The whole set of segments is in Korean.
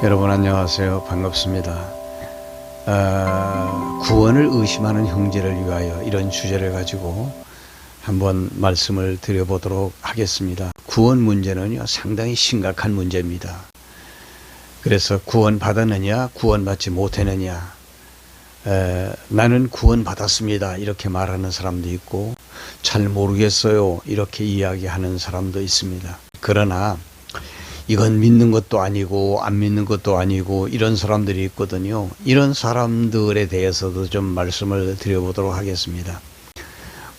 여러분 안녕하세요. 반갑습니다. 구원을 의심하는 형제를 위하여 이런 주제를 가지고 한번 말씀을 드려보도록 하겠습니다. 구원 문제는요, 상당히 심각한 문제입니다. 그래서 구원 받았느냐, 구원받지 못했느냐, 나는 구원 받았습니다 이렇게 말하는 사람도 있고, 잘 모르겠어요 이렇게 이야기하는 사람도 있습니다. 그러나 이건 믿는 것도 아니고 안 믿는 것도 아니고 이런 사람들이 있거든요. 이런 사람들에 대해서도 좀 말씀을 드려보도록 하겠습니다.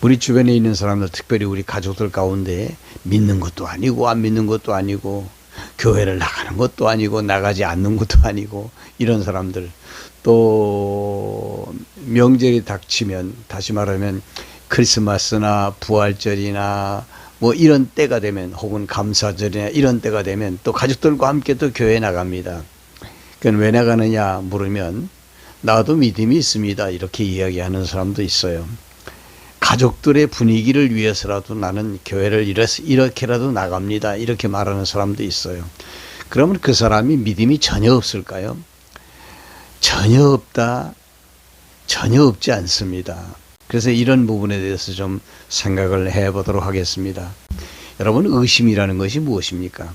우리 주변에 있는 사람들, 특별히 우리 가족들 가운데 믿는 것도 아니고 안 믿는 것도 아니고 교회를 나가는 것도 아니고 나가지 않는 것도 아니고 이런 사람들, 또 명절이 닥치면, 다시 말하면 크리스마스나 부활절이나 뭐 이런 때가 되면, 혹은 감사절이나 이런 때가 되면 또 가족들과 함께 또 교회에 나갑니다. 그건 왜 나가느냐 물으면 나도 믿음이 있습니다 이렇게 이야기하는 사람도 있어요. 가족들의 분위기를 위해서라도 나는 교회를 이렇게라도 나갑니다 이렇게 말하는 사람도 있어요. 그러면 그 사람이 믿음이 전혀 없을까요? 전혀 없다, 전혀 없지 않습니다. 그래서 이런 부분에 대해서 좀 생각을 해보도록 하겠습니다. 여러분, 의심이라는 것이 무엇입니까?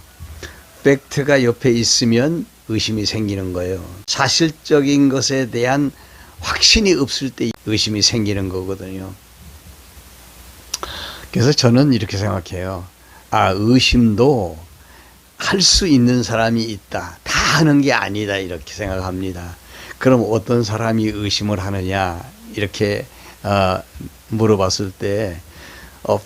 팩트가 옆에 있으면 의심이 생기는 거예요. 사실적인 것에 대한 확신이 없을 때 의심이 생기는 거거든요. 그래서 저는 이렇게 생각해요. 의심도 할 수 있는 사람이 있다. 다 하는 게 아니다 이렇게 생각합니다. 그럼 어떤 사람이 의심을 하느냐 이렇게 물어봤을 때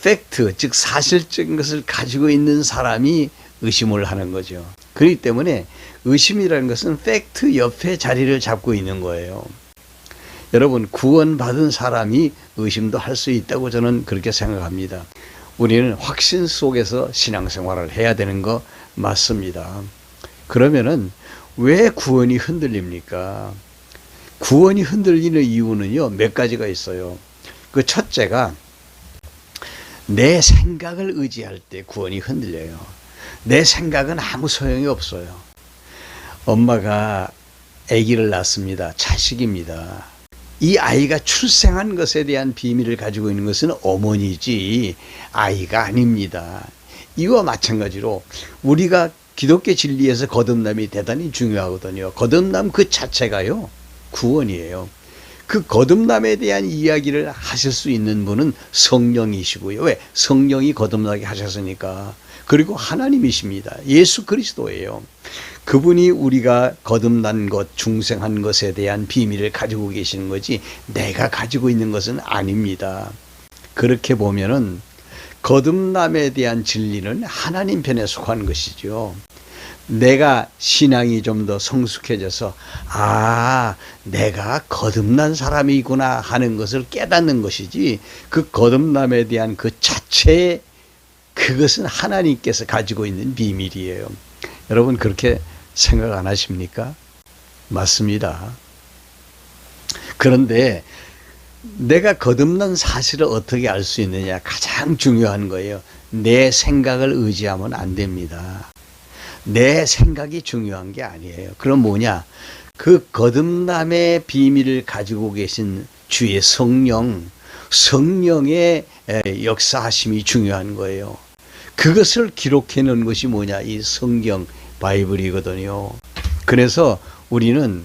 팩트, 즉 사실적인 것을 가지고 있는 사람이 의심을 하는 거죠. 그렇기 때문에 의심이라는 것은 팩트 옆에 자리를 잡고 있는 거예요. 여러분, 구원받은 사람이 의심도 할 수 있다고 저는 그렇게 생각합니다. 우리는 확신 속에서 신앙생활을 해야 되는 거 맞습니다. 그러면은 왜 구원이 흔들립니까? 구원이 흔들리는 이유는요, 몇 가지가 있어요. 그 첫째가 내 생각을 의지할 때 구원이 흔들려요. 내 생각은 아무 소용이 없어요. 엄마가 아기를 낳습니다. 자식입니다. 이 아이가 출생한 것에 대한 비밀을 가지고 있는 것은 어머니지 아이가 아닙니다. 이와 마찬가지로 우리가 기독교 진리에서 거듭남이 대단히 중요하거든요. 거듭남 그 자체가요, 구원이에요. 그 거듭남에 대한 이야기를 하실 수 있는 분은 성령이시고요. 왜? 성령이 거듭나게 하셨으니까. 그리고 하나님이십니다. 예수 그리스도예요. 그분이 우리가 거듭난 것, 중생한 것에 대한 비밀을 가지고 계시는 거지 내가 가지고 있는 것은 아닙니다. 그렇게 보면은 거듭남에 대한 진리는 하나님 편에 속한 것이죠. 내가 신앙이 좀 더 성숙해져서 내가 거듭난 사람이구나 하는 것을 깨닫는 것이지, 그 거듭남에 대한 그 자체의 그것은 하나님께서 가지고 있는 비밀이에요. 여러분, 그렇게 생각 안 하십니까? 맞습니다. 그런데 내가 거듭난 사실을 어떻게 알 수 있느냐, 가장 중요한 거예요. 내 생각을 의지하면 안 됩니다. 내 생각이 중요한 게 아니에요. 그럼 뭐냐? 그 거듭남의 비밀을 가지고 계신 주의 성령의 역사하심이 중요한 거예요. 그것을 기록해 놓은 것이 뭐냐? 이 성경, 바이블이거든요. 그래서 우리는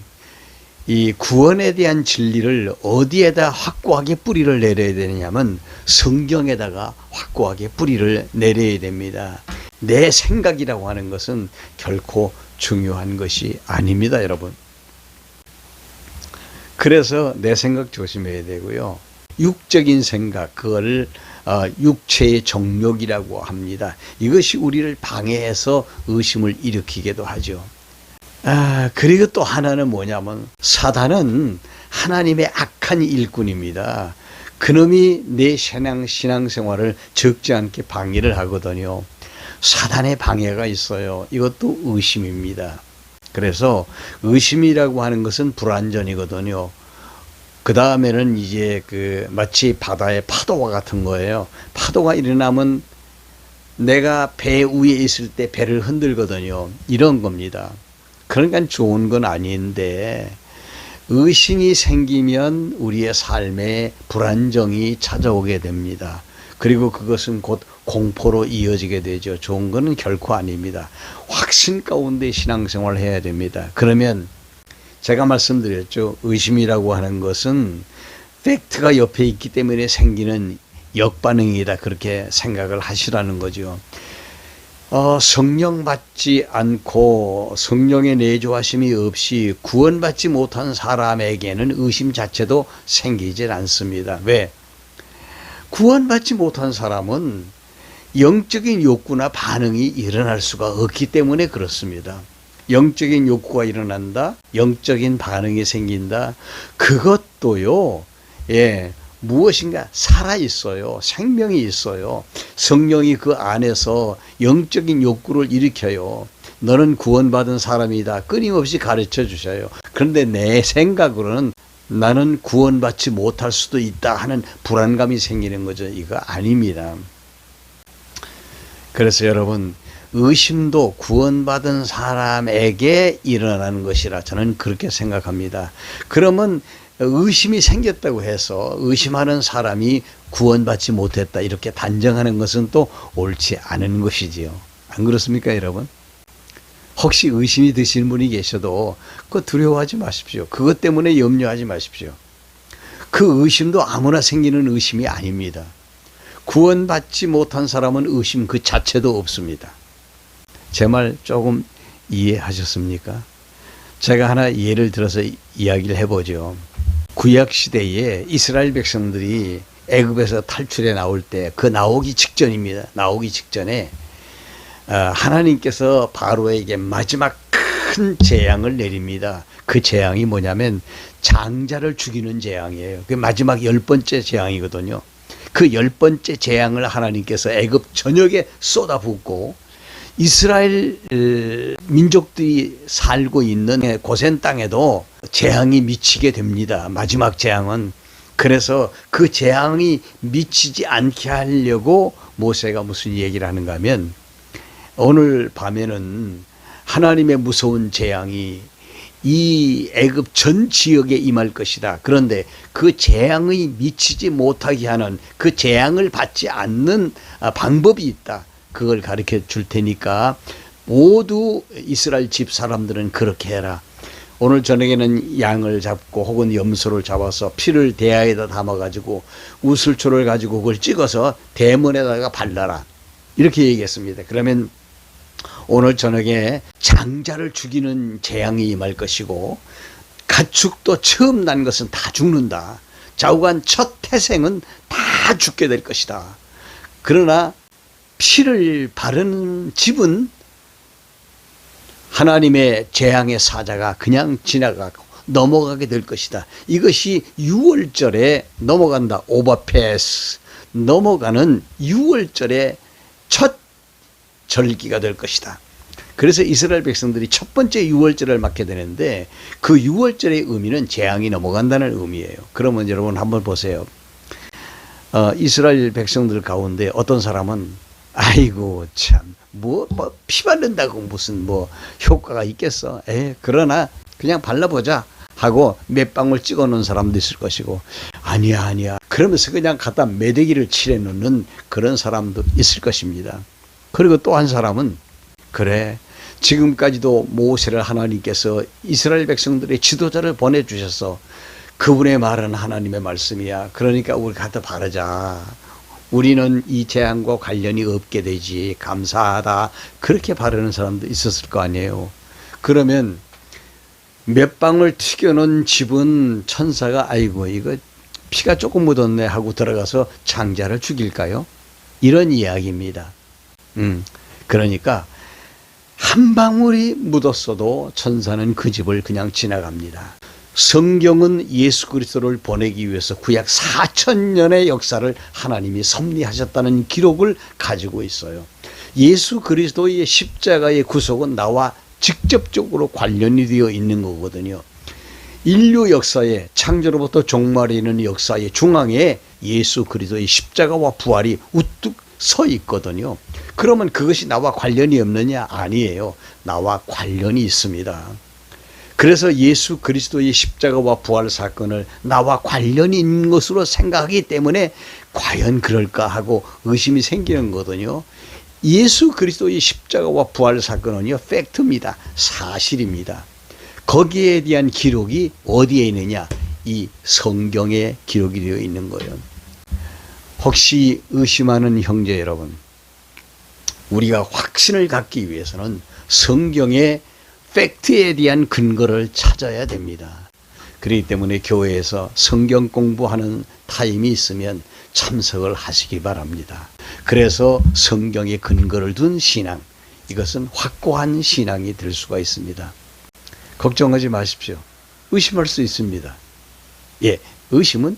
이 구원에 대한 진리를 어디에다 확고하게 뿌리를 내려야 되느냐면 성경에다가 확고하게 뿌리를 내려야 됩니다. 내 생각이라고 하는 것은 결코 중요한 것이 아닙니다, 여러분. 그래서 내 생각 조심해야 되고요. 육적인 생각, 그거를 육체의 정욕이라고 합니다. 이것이 우리를 방해해서 의심을 일으키기도 하죠. 그리고 또 하나는 뭐냐면 사단은 하나님의 악한 일꾼입니다. 그놈이 내 신앙생활을 적지 않게 방해를 하거든요. 사단의 방해가 있어요. 이것도 의심입니다. 그래서 의심이라고 하는 것은 불완전이거든요. 그 다음에는 이제 마치 바다의 파도와 같은 거예요. 파도가 일어나면 내가 배 위에 있을 때 배를 흔들거든요. 이런 겁니다. 그러니까 좋은 건 아닌데 의심이 생기면 우리의 삶에 불안정이 찾아오게 됩니다. 그리고 그것은 곧 공포로 이어지게 되죠. 좋은 거는 결코 아닙니다. 확신 가운데 신앙생활을 해야 됩니다. 그러면 제가 말씀드렸죠. 의심이라고 하는 것은 팩트가 옆에 있기 때문에 생기는 역반응이다. 그렇게 생각을 하시라는 거죠. 성령 받지 않고 성령의 내조하심이 없이 구원받지 못한 사람에게는 의심 자체도 생기질 않습니다. 왜? 구원받지 못한 사람은 영적인 욕구나 반응이 일어날 수가 없기 때문에 그렇습니다. 영적인 욕구가 일어난다, 영적인 반응이 생긴다. 그것도요, 무엇인가 살아있어요. 생명이 있어요. 성령이 그 안에서 영적인 욕구를 일으켜요. 너는 구원받은 사람이다. 끊임없이 가르쳐 주셔요. 그런데 내 생각으로는 나는 구원받지 못할 수도 있다 하는 불안감이 생기는 거죠. 이거 아닙니다. 그래서 여러분, 의심도 구원받은 사람에게 일어나는 것이라 저는 그렇게 생각합니다. 그러면 의심이 생겼다고 해서 의심하는 사람이 구원받지 못했다 이렇게 단정하는 것은 또 옳지 않은 것이지요. 안 그렇습니까, 여러분? 혹시 의심이 드시는 분이 계셔도 그거 두려워하지 마십시오. 그것 때문에 염려하지 마십시오. 그 의심도 아무나 생기는 의심이 아닙니다. 구원받지 못한 사람은 의심 그 자체도 없습니다. 제 말 조금 이해하셨습니까? 제가 하나 예를 들어서 이야기를 해보죠. 구약 시대에 이스라엘 백성들이 애굽에서 탈출해 나올 때 그 나오기 직전입니다. 나오기 직전에 하나님께서 바로에게 마지막 큰 재앙을 내립니다. 그 재앙이 뭐냐면 장자를 죽이는 재앙이에요. 그 마지막 10번째 재앙이거든요. 그 10번째 재앙을 하나님께서 애굽 전역에 쏟아붓고 이스라엘 민족들이 살고 있는 고센 땅에도 재앙이 미치게 됩니다. 마지막 재앙은. 그래서 그 재앙이 미치지 않게 하려고 모세가 무슨 얘기를 하는가 하면 오늘 밤에는 하나님의 무서운 재앙이 이 애굽 전 지역에 임할 것이다. 그런데 그 재앙이 미치지 못하게 하는 그 재앙을 받지 않는 방법이 있다. 그걸 가르쳐 줄 테니까 모두 이스라엘 집 사람들은 그렇게 해라. 오늘 저녁에는 양을 잡고 혹은 염소를 잡아서 피를 대야에다 담아가지고 우슬초를 가지고 그걸 찍어서 대문에다가 발라라. 이렇게 얘기했습니다. 그러면 오늘 저녁에 장자를 죽이는 재앙이 임할 것이고 가축도 처음 난 것은 다 죽는다. 좌우간 첫 태생은 다 죽게 될 것이다. 그러나 피를 바르는 집은 하나님의 재앙의 사자가 그냥 지나가고 넘어가게 될 것이다. 이것이 6월절에 넘어간다. 오버패스. 넘어가는 6월절의 첫 절기가 될 것이다. 그래서 이스라엘 백성들이 첫 번째 6월절을 맞게 되는데 그 6월절의 의미는 재앙이 넘어간다는 의미예요. 그러면 여러분 한번 보세요. 이스라엘 백성들 가운데 어떤 사람은 아이고 참 뭐 피 바른다고 무슨 뭐 효과가 있겠어. 그러나 그냥 발라보자 하고 몇 방울 찍어 놓은 사람도 있을 것이고 아니야 그러면서 그냥 갖다 매대기를 칠해 놓는 그런 사람도 있을 것입니다. 그리고 또 한 사람은 그래 지금까지도 모세를 하나님께서 이스라엘 백성들의 지도자를 보내주셔서 그분의 말은 하나님의 말씀이야. 그러니까 우리 갖다 바르자. 우리는 이 재앙과 관련이 없게 되지. 감사하다. 그렇게 바르는 사람도 있었을 거 아니에요. 그러면 몇 방울 튀겨놓은 집은 천사가 아이고 이거 피가 조금 묻었네 하고 들어가서 장자를 죽일까요? 이런 이야기입니다. 그러니까 한 방울이 묻었어도 천사는 그 집을 그냥 지나갑니다. 성경은 예수 그리스도를 보내기 위해서 구약 4000년의 역사를 하나님이 섭리하셨다는 기록을 가지고 있어요. 예수 그리스도의 십자가의 구속은 나와 직접적으로 관련이 되어 있는 거거든요. 인류 역사의 창조로부터 종말에 이르는 역사의 중앙에 예수 그리스도의 십자가와 부활이 우뚝 서 있거든요. 그러면 그것이 나와 관련이 없느냐? 아니에요. 나와 관련이 있습니다. 그래서 예수 그리스도의 십자가와 부활 사건을 나와 관련이 있는 것으로 생각하기 때문에 과연 그럴까 하고 의심이 생기는 거거든요. 예수 그리스도의 십자가와 부활 사건은요, 팩트입니다. 사실입니다. 거기에 대한 기록이 어디에 있느냐? 이 성경에 기록이 되어 있는 거예요. 혹시 의심하는 형제 여러분, 우리가 확신을 갖기 위해서는 성경의 팩트에 대한 근거를 찾아야 됩니다. 그렇기 때문에 교회에서 성경 공부하는 타임이 있으면 참석을 하시기 바랍니다. 그래서 성경에 근거를 둔 신앙, 이것은 확고한 신앙이 될 수가 있습니다. 걱정하지 마십시오. 의심할 수 있습니다. 예, 의심은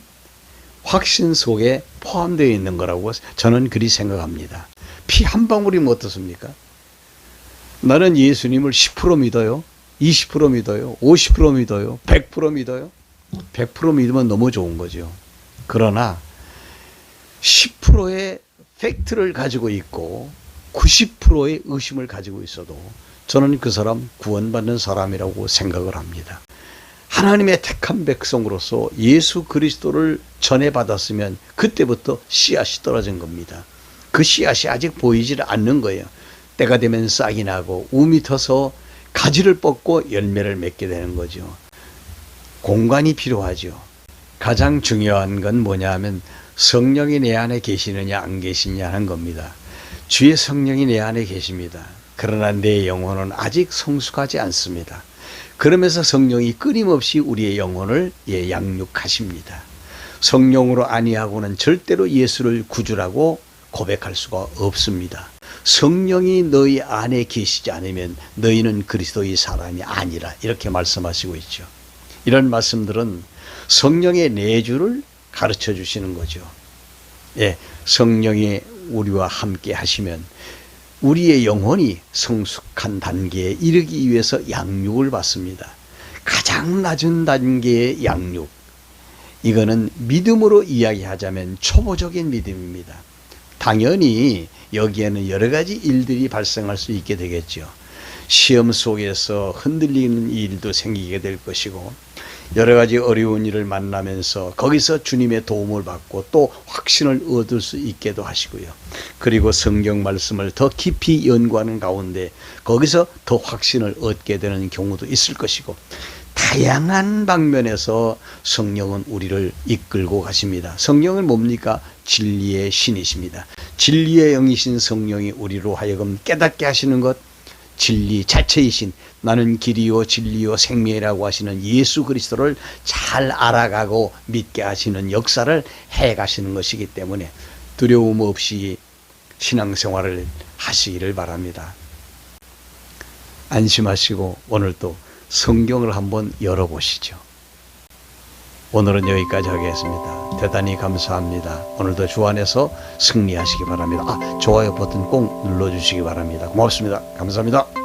확신 속에 포함되어 있는 거라고 저는 그리 생각합니다. 피 한 방울이면 어떻습니까? 나는 예수님을 10% 믿어요. 20% 믿어요. 50% 믿어요. 100% 믿어요. 100% 믿으면 너무 좋은 거죠. 그러나 10%의 팩트를 가지고 있고 90%의 의심을 가지고 있어도 저는 그 사람 구원받는 사람이라고 생각을 합니다. 하나님의 택한 백성으로서 예수 그리스도를 전해받았으면 그때부터 씨앗이 떨어진 겁니다. 그 씨앗이 아직 보이질 않는 거예요. 때가 되면 싹이 나고 움이 터서 가지를 뻗고 열매를 맺게 되는 거죠. 공간이 필요하죠. 가장 중요한 건 뭐냐 하면 성령이 내 안에 계시느냐 안 계시느냐 하는 겁니다. 주의 성령이 내 안에 계십니다. 그러나 내 영혼은 아직 성숙하지 않습니다. 그러면서 성령이 끊임없이 우리의 영혼을 양육하십니다. 성령으로 아니하고는 절대로 예수를 구주라고 고백할 수가 없습니다. 성령이 너희 안에 계시지 않으면 너희는 그리스도의 사람이 아니라, 이렇게 말씀하시고 있죠. 이런 말씀들은 성령의 내주를 가르쳐 주시는 거죠. 예, 성령이 우리와 함께 하시면 우리의 영혼이 성숙한 단계에 이르기 위해서 양육을 받습니다. 가장 낮은 단계의 양육, 이거는 믿음으로 이야기하자면 초보적인 믿음입니다. 당연히 여기에는 여러 가지 일들이 발생할 수 있게 되겠죠. 시험 속에서 흔들리는 일도 생기게 될 것이고, 여러 가지 어려운 일을 만나면서 거기서 주님의 도움을 받고 또 확신을 얻을 수 있게도 하시고요. 그리고 성경 말씀을 더 깊이 연구하는 가운데 거기서 더 확신을 얻게 되는 경우도 있을 것이고, 다양한 방면에서 성령은 우리를 이끌고 가십니다. 성령은 뭡니까? 진리의 신이십니다. 진리의 영이신 성령이 우리로 하여금 깨닫게 하시는 것, 진리 자체이신, 나는 길이요 진리요 생명이라고 하시는 예수 그리스도를 잘 알아가고 믿게 하시는 역사를 해 가시는 것이기 때문에 두려움 없이 신앙생활을 하시기를 바랍니다. 안심하시고 오늘도 성경을 한번 열어보시죠. 오늘은 여기까지 하겠습니다. 대단히 감사합니다. 오늘도 주 안에서 승리하시기 바랍니다. 좋아요 버튼 꼭 눌러주시기 바랍니다. 고맙습니다. 감사합니다.